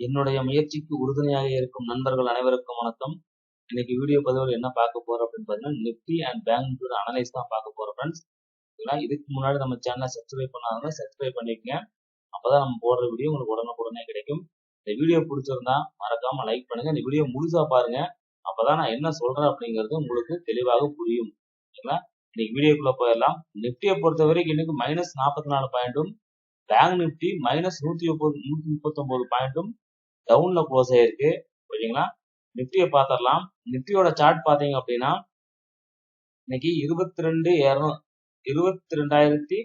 என்னுடைய முயற்சிக்கு உறுதுணையாக இருக்கும் நண்பர்கள் அனைவருக்கும் வணக்கம். இன்னைக்கு வீடியோ பதிவில் என்ன பார்க்க போறோம் அப்படின்னு பார்த்தீங்கன்னா, நிஃப்டி அண்ட் பேங்க் நிஃப்டியோட அனலைஸ் தான் பார்க்க போறோம் ஃப்ரெண்ட்ஸ். இதுக்கு முன்னாடி நம்ம சேனலை சப்ஸ்கிரைப் பண்ணாதவங்க சப்ஸ்கிரைப் பண்ணிக்கங்க. அப்பதான் நம்ம போடுற வீடியோ உங்களுக்கு உடனுக்குடனே கிடைக்கும். இந்த வீடியோ பிடிச்சிருந்தா மறக்காம லைக் பண்ணுங்க. இந்த வீடியோ முழுசா பாருங்க. அப்பதான் நான் என்ன சொல்றேன் அப்படிங்கிறது உங்களுக்கு தெளிவாக புரியும். ஓகேங்களா? இன்னைக்கு வீடியோக்குள்ள போயிடலாம். நிஃப்டியை பொறுத்த வரைக்கும் இன்னைக்கு -44 பாயிண்ட்டும், பேங்க் நிஃப்டி -139 பாயிண்ட்டும் டவுன்ல க்ளோஸ் ஆயிருக்கு. ஓகேங்களா? நிஃப்டியை பார்த்துடலாம். நிஃப்டியோட சார்ட் பாத்தீங்க அப்படின்னா இன்னைக்கு 22,990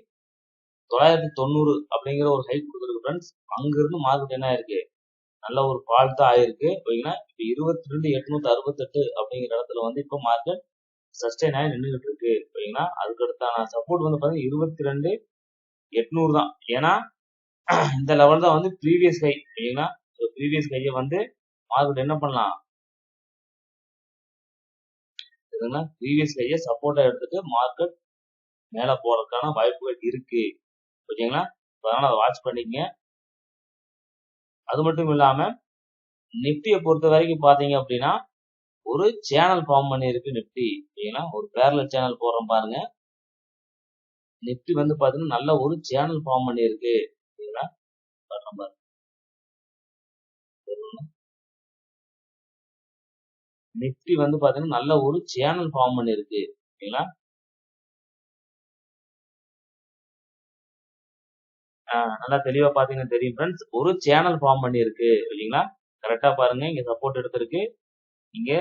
அப்படிங்கிற ஒரு ஹை கொடுத்துருக்கு ஃப்ரெண்ட்ஸ். அங்கிருந்து மார்க்கெட் என்ன ஆயிருக்கு, நல்ல ஒரு ஃபால் தான் ஆயிருக்கு. ஓகேங்களா? இப்போ 22,868 அப்படிங்கிற இடத்துல வந்து இப்போ மார்க்கெட் சஸ்டெயின் ஆகி நின்றுகிட்டு இருக்கு. ஓகேங்களா? அதுக்கடுத்தான சப்போர்ட் வந்து பாத்தீங்கன்னா 22,800 தான். ஏன்னா இந்த லெவல் தான் வந்து ப்ரீவியஸ் ஹை. ஓகேங்களா? ப்ரீவியஸ் ஹையை வந்து மார்க்கெட் என்ன பண்ணலாம், ப்ரீவியஸ் ஹையை சப்போர்ட்டா எடுத்துட்டு மார்க்கெட் மேல போறதுக்கான வாய்ப்புகள் இருக்கு. ஓகேங்களா? அதனால அதை வாட்ச் பண்ணிக்கங்க. அது மட்டும் இல்லாம நிஃப்டியை பொறுத்த வரைக்கும் பாத்தீங்க அப்படின்னா ஒரு சேனல் ஃபார்ம் பண்ணிருக்கு நிஃப்டி. ஓகேங்களா? ஒரு பேரலல் சேனல் போடுறோம் பாருங்க. நிஃப்டி வந்து பாத்தீங்கன்னா நல்ல ஒரு சேனல் ஃபார்ம் பண்ணிருக்கு. ஓகேங்களா? பாருங்க, நிஃப்டி வந்து பாத்தீங்கன்னா நல்ல ஒரு சேனல் ஃபார்ம் பண்ணிருக்கு. ஓகேங்களா? நல்லா தெளிவா பாத்தீங்கன்னா தெரியும் ஃப்ரெண்ட்ஸ். ஒரு சேனல் ஃபார்ம் பண்ணிருக்கு. ஓகேங்களா? கரெக்டா பாருங்க. இங்க சப்போர்ட் எடுத்திருக்கு, இங்க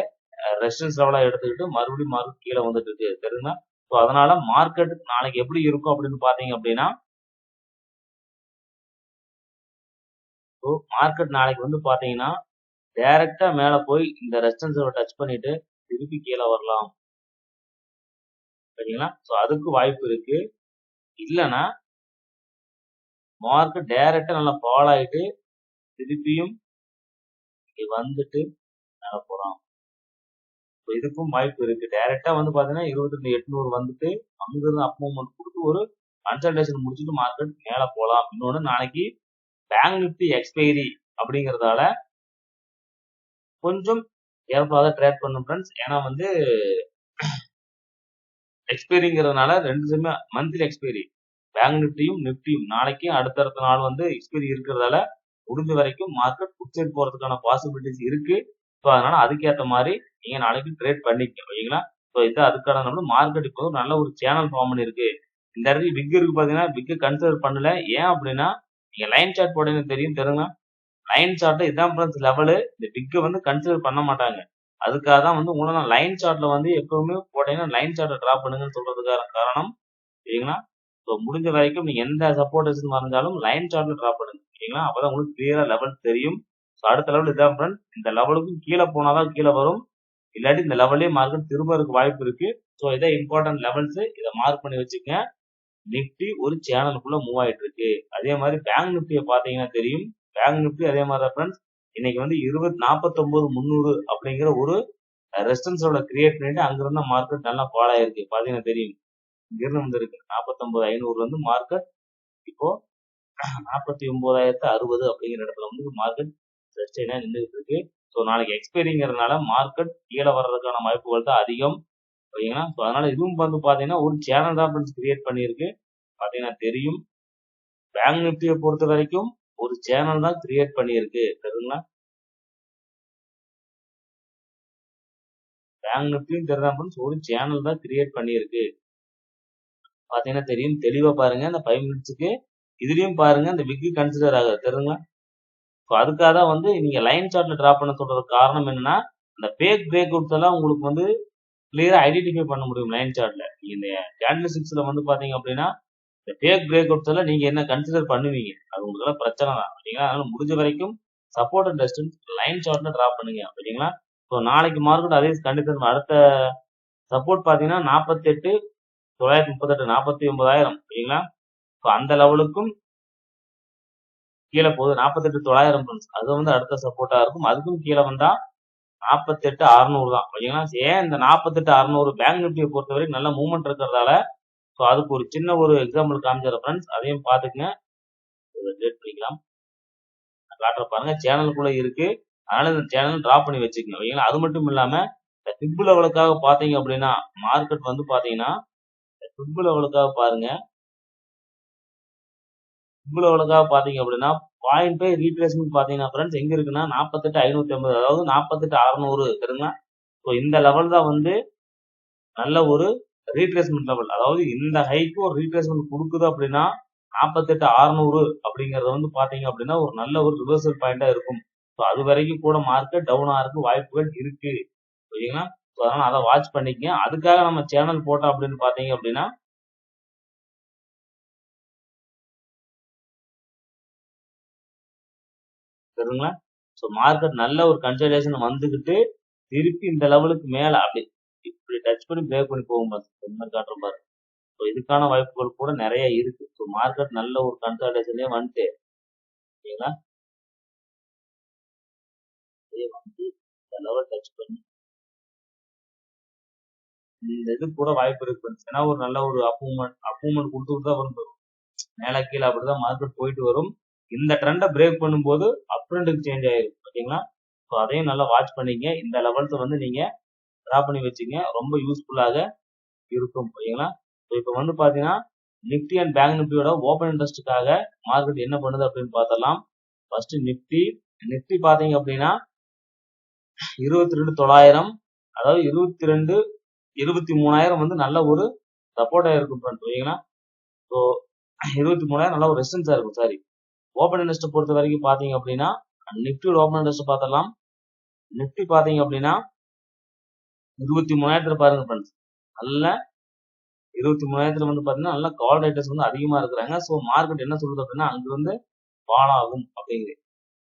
ரெசிஸ்டன்ஸ் லெவலா எடுத்துக்கிட்டு மறுபடியும் மார்க்கெட் கீழே வந்துட்டு இருக்கு. தெரியுங்களா? ஸோ அதனால மார்க்கெட் நாளைக்கு எப்படி இருக்கும் அப்படின்னு பாத்தீங்க அப்படின்னா, மார்க்கெட் நாளைக்கு வந்து பாத்தீங்கன்னா டைரக்டா மேல போய் இந்த ரெசிஸ்டன்ஸ் டச் பண்ணிட்டு திருப்பி கீழே வரலாம். சரிங்களா? ஸோ அதுக்கு வாய்ப்பு இருக்கு. இல்லைன்னா மார்க்கெட் டைரக்டா நல்லா ஃபால் ஆயிட்டு திருப்பியும் இங்க வந்துட்டு மேல போலாம். இதுக்கும் வாய்ப்பு இருக்கு. டைரக்டா வந்து பாத்தீங்கன்னா 22,800 வந்துட்டு அங்கிருந்து அப் மூவ்மெண்ட் கொடுத்து ஒரு கன்சல்டேஷன் முடிச்சுட்டு மார்க்கெட் மேல போலாம். இன்னொன்னு, நாளைக்கு பேங்க் நிஃப்டி எக்ஸ்பைரி அப்படிங்கறதால கொஞ்சம் கேர்ஃபுல்லா தான் ட்ரேட் பண்ணும் ஃப்ரெண்ட்ஸ். ஏன்னா வந்து எக்ஸ்பைரிங்கிறதுனால ரெண்டுமே மந்த்லி எக்ஸ்பைரி, பேங்க் நிஃப்டியும் நாளைக்கு அடுத்தடுத்த நாள் வந்து எக்ஸ்பைரி இருக்கிறதால முடிஞ்ச வரைக்கும் மார்க்கெட் புட் சைட் போறதுக்கான பாசிபிலிட்டிஸ் இருக்கு. ஸோ அதனால அதுக்கேற்ற மாதிரி நீங்க நாளைக்கு ட்ரேட் பண்ணிக்க. ஓகேங்களா? ஸோ இது அதுக்கான நம்ம மார்க்கெட் இப்போ நல்ல ஒரு சேனல் ஃபார்ம் பண்ணிருக்கு. இந்த இடத்துல பிக் இருக்கு பாத்தீங்கன்னா, பிக் கன்சிடர் பண்ணல. ஏன் அப்படின்னா நீங்க லைன் சார்ட் போட்டீங்கன்னு தெரியுங்களா? லைன் சார்ட்ல இதான் ஃப்ரெண்ட்ஸ் லெவலு. இந்த பிக்கை வந்து கன்சிடர் பண்ண மாட்டாங்க. அதுக்காக தான் வந்து உங்களை நான் லைன் சார்ட்ல வந்து எப்பவுமே போட்டீங்கன்னா லைன் சார்ட்டை டிராப் பண்ணுங்கன்னு சொல்றதுக்கான காரணம். சரிங்களா? ஸோ முடிஞ்ச வரைக்கும் நீங்க எந்த சப்போர்டேஷன் இருந்தாலும் லைன் சார்ட்ல டிராப் பண்ணுங்க. சரிங்களா? அப்பதான் உங்களுக்கு கிளியரா லெவல் தெரியும். ஸோ அடுத்த லெவல் இதான் ஃப்ரெண்ட்ஸ். இந்த லெவலுக்கும் கீழே போனாதான் கீழே வரும். இல்லாட்டி இந்த லெவல்லே மார்க்கெட் திரும்ப இருக்க வாய்ப்பு இருக்கு. ஸோ இதான் இம்பார்ட்டன்ட் லெவல்ஸ். இதை மார்க் பண்ணி வச்சுக்கங்க. நிஃப்டி ஒரு சேனலுக்குள்ள மூவ் ஆயிட்டு இருக்கு. அதே மாதிரி பேங்க் நிஃப்டியை பாத்தீங்கன்னா தெரியும். பேங்க் நிஃப்டி அதே மாதிரி தான் ஃப்ரெண்ட்ஸ். இன்னைக்கு வந்து 49,300 அப்படிங்கிற ஒரு ரெசிஸ்டன்ஸோட கிரியேட் பண்ணிட்டு அங்கிருந்த மார்க்கெட் நல்லா ஃபால் ஆயிருக்கு. பாத்தீங்கன்னா தெரியும். இங்கிருந்து வந்திருக்கு 49,500 வந்து மார்க்கெட் இப்போ 49,060 அப்படிங்கிற இடத்துல வந்து மார்க்கெட் சஸ்டெயினா நின்றுட்டு இருக்கு. ஸோ நாளைக்கு எக்ஸ்பைரிங்கிறதுனால மார்க்கெட் கீழே வர்றதுக்கான வாய்ப்புகள் தான் அதிகம். ஓகேங்களா? ஸோ அதனால இதுவும் வந்து பாத்தீங்கன்னா ஒரு சேனல் தான் ஃப்ரெண்ட்ஸ் கிரியேட் பண்ணியிருக்கு. பாத்தீங்கன்னா தெரியும். பேங்க் நிஃப்டியை பொறுத்த வரைக்கும் ஒரு சேனல் தான் கிரியேட் பண்ணியிருக்கு. தெரியுங்களா? பேங்க் நிஃப்டியும் தெரியுதா ஃப்ரெண்ட்ஸ், ஒரு சேனல் தான் கிரியேட் பண்ணியிருக்கு. பாத்தீங்கன்னா தெரியும். தெளிவா பாருங்க. இந்த 5 மினிட்ஸுக்கு இதுலயும் பாருங்க இந்த விக் கன்சிடர் ஆகுது. தெரியுங்களா? ஸோ அதுக்காக தான் வந்து நீங்க லைன் சார்ட்ல டிராப் பண்ண சொல்றதுக்கு காரணம் என்னன்னா, இந்த ஃபேக் பிரேக் அவுட்ஸ் எல்லாம் உங்களுக்கு வந்து கிளியரா ஐடென்டிஃபை பண்ண முடியும் லைன் சார்ட்ல. இந்த கேண்டில்ஸ்டிக்ஸ்ல வந்து பாத்தீங்க அப்படின்னா இந்த ஃபேக் பிரேக் அவுட்ஸ் எல்லாம் நீங்க என்ன கன்சிடர் பண்ணுவீங்க, அது உங்களுக்கு பிரச்சனை தான். ஓகேங்களா? அதனால முடிஞ்ச வரைக்கும் சப்போர்ட் அண்ட் ரெசிஸ்டன்ஸ் லைன் சார்ட்ல டிராப் பண்ணுங்க. ஓகேங்களா? ஸோ நாளைக்கு மார்க்கெட் அதே கண்டிஷன். அடுத்த சப்போர்ட் பாத்தீங்கன்னா 48,938, 49,000. ஓகேங்களா? ஸோ அந்த லெவலுக்கும் கீழே போகுது 48,900. அது வந்து அடுத்த சப்போர்ட்டா இருக்கும். அதுக்கும் கீழே வந்தா 48,600 தான். ஓகேங்களா? ஏன் இந்த 48,600 பேங்க் நிஃப்டியை பொறுத்தவரை நல்ல மூவ்மெண்ட் இருக்கிறதால, ஸோ அதுக்கு ஒரு சின்ன ஒரு எக்ஸாம்பிள் காமிச்சிடுறேன் ஃப்ரெண்ட்ஸ். அதையும் பார்த்துக்குங்க. ட்ரேட் பண்ணிக்கலாம். காட்டுற பாருங்க சேனலுக்குள்ள இருக்கு. அதனால இந்த சேனல் டிராப் பண்ணி வச்சுக்கோங்க. ஓகேங்களா? அது மட்டும் இல்லாம இந்த ஃபிப் லெவலுக்காக பாத்தீங்க அப்படின்னா மார்க்கெட் வந்து பாத்தீங்கன்னா ஃபிப் லெவலுக்காக பாருங்க. ஃபிப் லெவலுக்காக பாத்தீங்க அப்படின்னா 0.5 ரீட்ரேஸ்மெண்ட் பாத்தீங்கன்னா ஃப்ரெண்ட்ஸ் எங்க இருக்குன்னா 48,550 அதாவது 48,600 சரிங்களா? ஸோ இந்த லெவல் தான் வந்து நல்ல ஒரு ரீட்ரேஸ்மெண்ட் லெவல். அதாவது இந்த ஹைக்கு ஒரு ரீட்ரேஸ்மெண்ட் கொடுக்குது அப்படின்னா 48,600 அப்படிங்கறது வந்து பாத்தீங்க அப்படின்னா ஒரு நல்ல ஒரு ரிவர்சல் பாயிண்டா இருக்கும். ஸோ அது வரைக்கும் கூட மார்க்கெட் டவுன் ஆகிறதுக்கு வாய்ப்புகள் இருக்கு. ஓகேங்களா? ஸோ அதனால அதை வாட்ச் பண்ணிக்கங்க. அதுக்காக நம்ம சேனல் போட்டோம் அப்படின்னு பாத்தீங்க அப்படின்னா சரிங்களா? ஸோ மார்க்கெட் நல்ல ஒரு கன்சல்டேஷன் வந்துகிட்டு திருப்பி இந்த லெவலுக்கு மேல அப்படி இப்படி டச் பண்ணி பிரேக் பண்ணி போகும் பாரு. இந்த மாதிரி காட்டுற பாரு. ஸோ இதுக்கான வாய்ப்புகள் கூட நிறைய இருக்கு. ஸோ மார்க்கெட் நல்ல ஒரு கன்சல்டேஷனே வந்துட்டு ஓகேங்களா? வந்து இந்த லெவல் டச் பண்ணி இந்த இது கூட வாய்ப்பு இருக்கு. ஏன்னா ஒரு நல்ல ஒரு அப்மூவ்மெண்ட் கொடுத்துட்டு தான் வரும். மேல கீழே அப்படிதான் மார்க்கெட் போயிட்டு வரும். இந்த ட்ரெண்டை பிரேக் பண்ணும்போது அப் ட்ரெண்டுக்கு சேஞ்ச் ஆயிரும். ஓகேங்களா? ஸோ அதையும் நல்லா வாட்ச் பண்ணிங்க. இந்த லெவல்ஸ் வந்து நீங்க டிரா பண்ணி வச்சுங்க. ரொம்ப யூஸ்ஃபுல்லாக இருக்கும். ஓகேங்களா? ஸோ இப்போ வந்து பாத்தீங்கன்னா நிப்டி அண்ட் பேங்க் நிப்டியோட ஓப்பன் இன்ட்ரெஸ்ட்டுக்காக மார்க்கெட் என்ன பண்ணுது அப்படின்னு பார்த்தலாம். ஃபர்ஸ்ட் நிப்டி பாத்தீங்க அப்படின்னா 22,900 அதாவது 23,000 வந்து நல்ல ஒரு சப்போர்ட்டா இருக்கும் ஃப்ரெண்ட்ஸ். ஓகேங்களா? ஸோ 23,000 நல்ல ஒரு ரெசிஸ்டன்ஸா இருக்கும். சாரி, ஓப்பன் இன்ட்ரெஸ்ட் பொறுத்த வரைக்கும் பாத்தீங்க அப்படின்னா நிப்டியோட ஓப்பன் இன்ட்ரெஸ்ட் பார்த்தலாம். நிப்டி பாத்தீங்க அப்படின்னா 23,000 பாருங்க ஃப்ரெண்ட்ஸ். நல்ல 23,000 வந்து பாத்தீங்கன்னா நல்ல கால் ரைட்டர்ஸ் வந்து அதிகமா இருக்கிறாங்க. ஸோ மார்க்கெட் என்ன சொல்லுது அப்படின்னா அங்க வந்து ஃபால் ஆகும் அப்படிங்குது.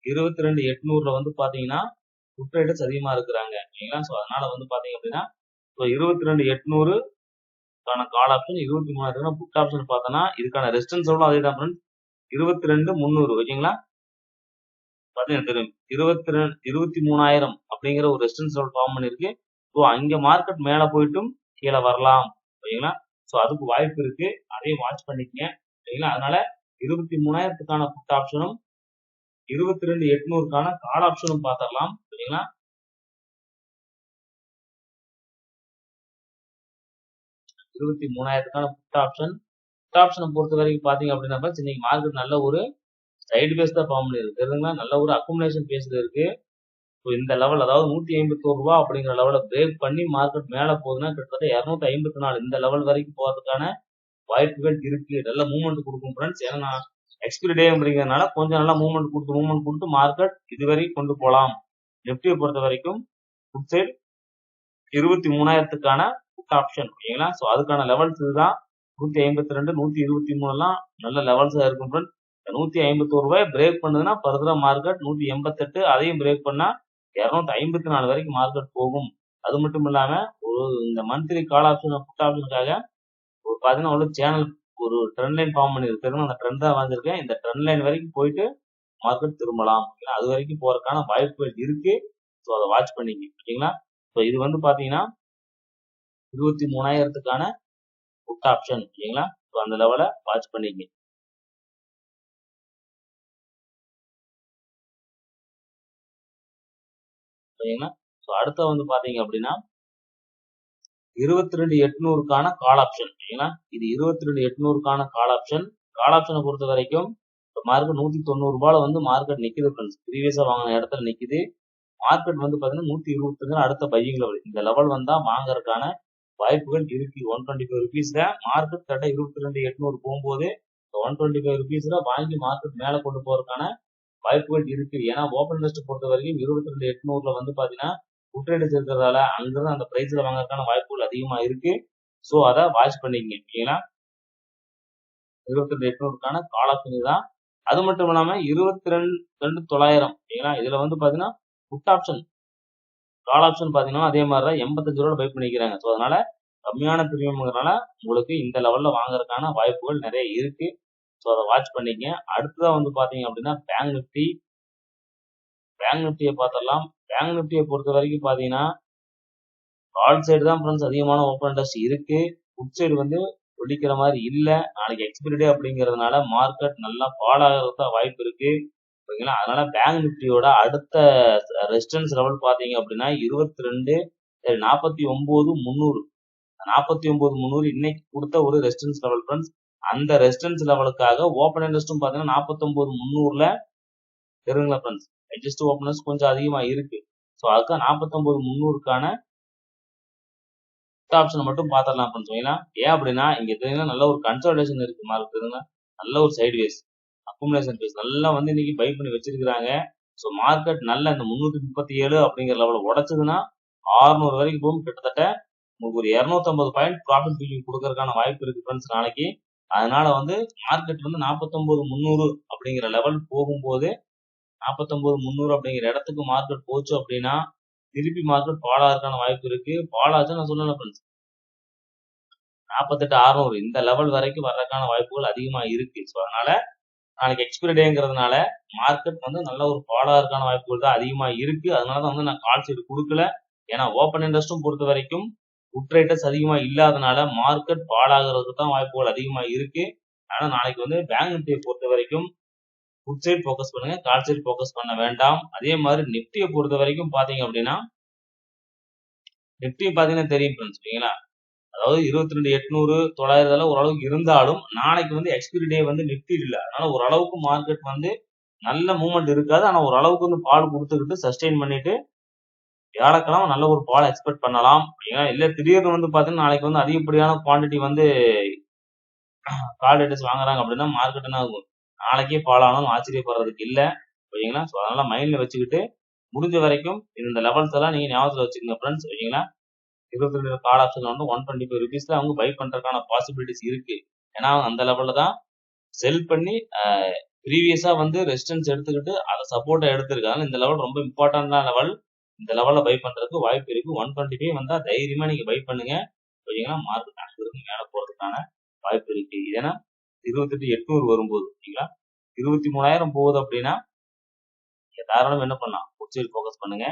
22,800 வந்து பாத்தீங்கன்னா புட் ரைட்டர்ஸ் அதிகமா இருக்கிறாங்க. ஓகேங்களா? ஸோ அதனால வந்து பாத்தீங்க அப்படின்னா 22,800 கால் ஆப்ஷன் 23,000 புட் ஆப்ஷன் பார்த்தோம்னா இதுக்கான ரெசிஸ்டன்ஸ் எவ்வளவு அதே தான் ஃப்ரெண்ட்ஸ் 22,300. ஓகேங்களா? பாத்தீங்கன்னா தெரியும் 23,000 அப்படிங்கிற ஒரு ரெசிஸ்டன்ஸ் லெவல் ஃபார்ம் பண்ணிருக்கு. ஸோ அங்க மார்க்கெட் மேல போயிட்டும் கீழே வரலாம். ஓகேங்களா? ஸோ அதுக்கு வாய்ப்பு இருக்கு. அதையும் வாட்ச் பண்ணிக்கங்க. ஓகேங்களா? அதனால 23,000க்கான புட் ஆப்ஷனும் 22,800க்கான கால் ஆப்ஷனும் பார்த்தரலாம். ஓகேங்களா? 23,000க்கான புட் ஆப்ஷனை பொறுத்த வரைக்கும் பாத்தீங்க அப்படின்னா இன்னைக்கு மார்க்கெட் நல்ல ஒரு சைடு பேஸ் தான் ஃபார்ம் பண்ணிருக்கு. தெரியுதுங்களா? நல்ல ஒரு அக்குமுலேஷன் பேஸ்ல இருக்கு. ஸோ இந்த லெவல் அதாவது 151 ரூபா அப்படிங்கிற லெவலை பிரேக் பண்ணி மார்க்கெட் மேல போகுதுன்னா கிட்டத்தட்ட 254 இந்த லெவல் வரைக்கும் போறதுக்கான வாய்ப்புகள் இருக்கு. நல்ல மூவ்மெண்ட் கொடுக்கும் ஃப்ரெண்ட்ஸ். ஏன்னா நான் எக்ஸ்பிரி டே அப்படிங்கிறதுனால கொஞ்சம் நல்லா மூவ்மெண்ட் கொடுத்து மார்க்கெட் இதுவரை கொண்டு போகலாம். நிப்டியை பொறுத்த வரைக்கும் புட் சைடு 23,000க்கான புட் ஆப்ஷன். ஓகேங்களா? ஸோ அதுக்கான லெவல்ஸ் இதுதான். 152 123 எல்லாம் நல்ல லெவல்ஸா இருக்கும் ஃப்ரெண்ட்ஸ். 151 ரூபாய் பிரேக் பண்ணுதுன்னா ஃபர்தரா மார்க்கெட் 188 அதையும் பிரேக் பண்ணா 254 வரைக்கும் மார்க்கெட் போகும். அது மட்டும் இல்லாம ஒரு இந்த மந்த்லி கால் ஆப்ஷன் புட் ஆப்ஷனுக்காக ஒரு பாத்தீங்கன்னா உள்ள சேனல் ஒரு ட்ரெண்ட் லைன் ஃபார்ம் பண்ணிருக்கு. அந்த ட்ரெண்ட் தான் வந்திருக்கேன். இந்த ட்ரெண்ட் லைன் வரைக்கும் போயிட்டு மார்க்கெட் திரும்பலாம். அது வரைக்கும் போறதுக்கான வாய்ப்புகள் இருக்கு. ஸோ அதை வாட்ச் பண்ணிக்க. ஓகேங்களா? ஸோ இது வந்து பாத்தீங்கன்னா 23,000க்கான புட் ஆப்ஷன். ஓகேங்களா? ஸோ அந்த லெவலை வாட்ச் பண்ணிக்க. ஓகேங்களா? ஸோ அடுத்த வந்து பாத்தீங்க அப்படின்னா 22,800க்கான கால் ஆப்ஷன். ஓகேங்களா? இது 22,800க்கான கால் ஆப்ஷனை பொறுத்த வரைக்கும் மார்க்கெட் 190 ரூபாயில வந்து மார்க்கெட் நிக்குது ஃப்ரெண்ட்ஸ். ப்ரீவியஸா வாங்கின இடத்துல நிக்குது. மார்க்கெட் வந்து பாத்தீங்கன்னா 125 அடுத்த பையிங் லெவல். இந்த லெவல் வந்தா வாங்கறதுக்கான வாய்ப்புகள் இருக்கு. 125 ருபீஸ்ல மார்க்கெட் கரெக்டா 22,800 போகும்போது 125 ருபீஸ்ல வாங்கி மார்க்கெட் மேல கொண்டு போறதுக்கான வாய்ப்புகள் இருக்கு. ஏன்னா ஓப்பன் இன்ட்ரெஸ்ட் பொறுத்த வரைக்கும் 22,800 வந்து பாத்தீங்கன்னா புட் ரைட்டர்ஸ் இருக்கிறதால அங்கிருந்து அந்த பிரைஸ்ல வாங்கறதுக்கான வாய்ப்புகள் அதிகமா இருக்கு. ஸோ அதை வாட்ச் பண்ணிக்கங்க. ஓகேங்களா? 22,800க்கான கால் ஆப்ஷன் தான். அது மட்டும் இல்லாம 22,900 ஓகேங்களா? இதுல வந்து பாத்தீங்கன்னா புட் ஆப்ஷன் கால் ஆப்ஷன் பாத்தீங்கன்னா அதே மாதிரிதான் 85 ரூபாய் பை பண்ணிக்கிறாங்க. ஸோ அதனால கம்மியான பிரீமியம்ங்கிறதுனால உங்களுக்கு இந்த லெவல்ல வாங்குறதுக்கான வாய்ப்புகள் நிறைய இருக்கு. ஸோ அதை வாட்ச் பண்ணிக்க. அடுத்ததான் வந்து பாத்தீங்க அப்படின்னா பேங்க் நிப்டியை பார்த்தரலாம். பேங்க் நிப்டியை பொறுத்த வரைக்கும் பாத்தீங்கன்னா கால் சைடு தான் ஃப்ரெண்ட்ஸ் அதிகமான ஓப்பன் இன்ட்ரெஸ்ட் இருக்கு. புட் சைடு வந்து பிடிக்கிற மாதிரி இல்ல. நாளைக்கு எக்ஸ்பிரி டே அப்படிங்கிறதுனால மார்க்கெட் நல்லா ஃபால் ஆகிறதுக்கு வாய்ப்பு இருக்கு. ஓகேங்களா. அதனால பேங்க் நிஃப்டியோட அடுத்த ரெசிஸ்டன்ஸ் லெவல் பாத்தீங்க அப்படின்னா 49,300 49,300 இன்னைக்கு கொடுத்த ஒரு ரெசிஸ்டன்ஸ் லெவல் ஃப்ரெண்ட்ஸ். அந்த ரெசிஸ்டன்ஸ் லெவலுக்காக ஓப்பன் இன்ட்ரெஸ்ட்டும் பாத்தீங்கன்னா 49,300ல தெரியுங்களா ஃப்ரெண்ட்ஸ். அட்ஜஸ்ட் ஓப்பனர்ஸ் கொஞ்சம் அதிகமா இருக்கு. ஸோ அதுக்கு 49,300க்கான ஆப்ஷனை மட்டும் பாத்திரலாம் ஃப்ரெண்ட்ஸ். ஓகேங்களா. ஏன் அப்படின்னா இங்க தெரியுங்கன்னா நல்ல ஒரு கன்சல்டேஷன் இருக்கு மார்க்கெட் தெரியுங்களா. நல்ல ஒரு சைட்வேஸ் அக்குமுலேஷன் பேஸ் நல்லா வந்து இன்னைக்கு பை பண்ணி வச்சிருக்காங்க. ஸோ மார்க்கெட் நல்ல இந்த 337 அப்படிங்கிற லெவலில் உடைச்சதுன்னா 600 வரைக்கும் போகும். கிட்டத்தட்ட உங்களுக்கு ஒரு 250 பாயிண்ட் ப்ராஃபிட் புக்கிங் கொடுக்கறதுக்கான வாய்ப்பு இருக்கு ஃப்ரெண்ட்ஸ் நாளைக்கு. அதனால வந்து மார்க்கெட் வந்து 49,300 அப்படிங்கிற லெவல் போகும்போது 49,300 அப்படிங்கிற இடத்துக்கு மார்க்கெட் போச்சு அப்படின்னா திருப்பி மார்க்கெட் ஃபால் ஆகிறதுக்கான வாய்ப்பு இருக்கு. ஃபால் ஆச்சு நான் சொல்லல ஃப்ரெண்ட்ஸ் 48,600 இந்த லெவல் வரைக்கும் வர்றதுக்கான வாய்ப்புகள் அதிகமா இருக்கு. ஸோ அதனால நாளைக்கு எக்ஸ்பிரி டேங்கிறதுனால மார்க்கெட் வந்து நல்ல ஒரு ஃபால் ஆகிறதுக்கான வாய்ப்புகள் தான் அதிகமா இருக்கு. அதனாலதான் வந்து நான் கால் சைடு கொடுக்கல. ஏன்னா ஓப்பன் இன்ட்ரெஸ்டும் பொறுத்த வரைக்கும் புட் ரைட்டர்ஸ் அதிகமா இல்லாதனால மார்க்கெட் ஃபால் ஆகிறதுக்கு தான் வாய்ப்புகள் அதிகமா இருக்கு. ஆனா நாளைக்கு வந்து பேங்க் நிஃப்டியை பொறுத்த வரைக்கும் புட் சைட் ஃபோக்கஸ் பண்ணுங்க, கால் சைட் ஃபோக்கஸ் பண்ண வேண்டாம். அதே மாதிரி நிஃப்டியை பொறுத்த வரைக்கும் பாத்தீங்க அப்படின்னா நிஃப்டி பாத்தீங்கன்னா தெரியும் ஃப்ரெண்ட்ஸ். ஓகேங்களா. அதாவது 22,800 900 ஓரளவுக்கு இருந்தாலும் நாளைக்கு வந்து எக்ஸ்பிரி டே வந்து நிஃப்டி இல்லை. அதனால ஓரளவுக்கு மார்க்கெட் வந்து நல்ல மூவ்மெண்ட் இருக்காது. ஆனா ஓரளவுக்கு வந்து பால் கொடுத்துக்கிட்டு சஸ்டெயின் பண்ணிட்டு வியாழக்கிழமை நல்ல ஒரு பால் எக்ஸ்பெக்ட் பண்ணலாம். இல்ல திடீர்னு வந்து பாத்தீங்கன்னா நாளைக்கு வந்து அதிகப்படியான குவான்டிட்டி வந்து கால் ரேட்டர்ஸ் வாங்குறாங்க அப்படின்னா மார்க்கெட் என்ன ஆகும், நாளைக்கே பால் ஆனாலும் ஆச்சரியப்படுறதுக்கு இல்லை. ஓகேங்களா. ஸோ அதனால மைண்ட்ல வச்சுக்கிட்டு முடிஞ்ச வரைக்கும் இந்த லெவல்ஸ் எல்லாம் நீங்க ஞாபகத்தில் வச்சுக்கோங்க ஃப்ரெண்ட்ஸ். ஓகேங்களா. 22 கால் ஆப்ஷன் வந்து 125 ருபீஸ்ல அவங்க பை பண்றதுக்கான பாசிபிலிட்டிஸ் இருக்கு. ஏன்னா அந்த லெவல்ல தான் செல் பண்ணி ப்ரீவியஸா வந்து ரெசிஸ்டன்ஸ் எடுத்துக்கிட்டு அதை சப்போர்ட்டா எடுத்திருக்காங்க. இந்த லெவல் ரொம்ப இம்பார்ட்டன்டான லெவல். இந்த லெவல்ல பை பண்றதுக்கு வாய்ப்பு இருக்கு. 125 வந்தா தைரியமா நீங்க பை பண்ணுங்க. ஓகேங்களா. மார்க்கெட் அங்கிருந்து மேல போறதுக்கான வாய்ப்பு இருக்கு. ஏன்னா 28,800 வரும்போது ஓகேங்களா 23,000 போகுது அப்படின்னா நீங்க தாராளம் என்ன பண்ணலாம், புட் சைட் ஃபோக்கஸ் பண்ணுங்க.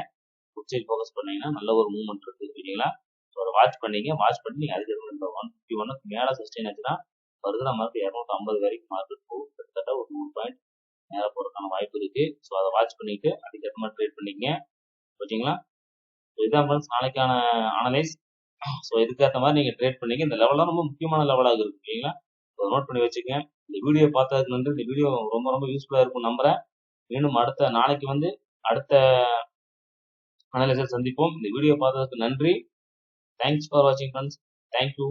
புட் சைட் ஃபோக்கஸ் பண்ணீங்கன்னா நல்ல ஒரு மூவ்மெண்ட் இருக்கு. ஓகேங்களா. ஸோ அதை வாட்ச் பண்ணீங்க. வாட்ச் பண்ணி நீங்க அதுக்கு இந்த 151க்கு மேல சஸ்டெயின் ஆச்சுன்னா வருதுனா மார்க்கெட் 250 வரைக்கும் மார்க்கெட் போகும். கிட்டத்தட்ட ஒரு 100 பாயிண்ட் மேல போறதுக்கான வாய்ப்பு இருக்கு. ஸோ அதை வாட்ச் பண்ணிட்டு அதுக்கேற்ற மாதிரி ட்ரேட் பண்ணிக்கங்க. ஓகேங்களா. இதுதான் ஃப்ரெண்ட்ஸ் நாளைக்கான அனலைஸ். ஸோ இதுக்கேற்ற மாதிரி நீங்க ட்ரேட் பண்ணீங்க. இந்த லெவலாம் ரொம்ப முக்கியமான லெவலாக இருக்கு. ஓகேங்களா. நோட் பண்ணி வச்சுக்கங்க. இந்த வீடியோ பார்த்ததுக்கு நன்றி. இந்த வீடியோ ரொம்ப ரொம்ப யூஸ்ஃபுல்லா இருக்கும் நம்புறேன். மீண்டும் அடுத்த நாளைக்கு வந்து அடுத்த அனலைசர் சந்திப்போம். இந்த வீடியோ பார்த்ததுக்கு நன்றி. தேங்க்ஸ் ஃபார் வாட்சிங் ஃப்ரெண்ட்ஸ். தேங்க்யூ.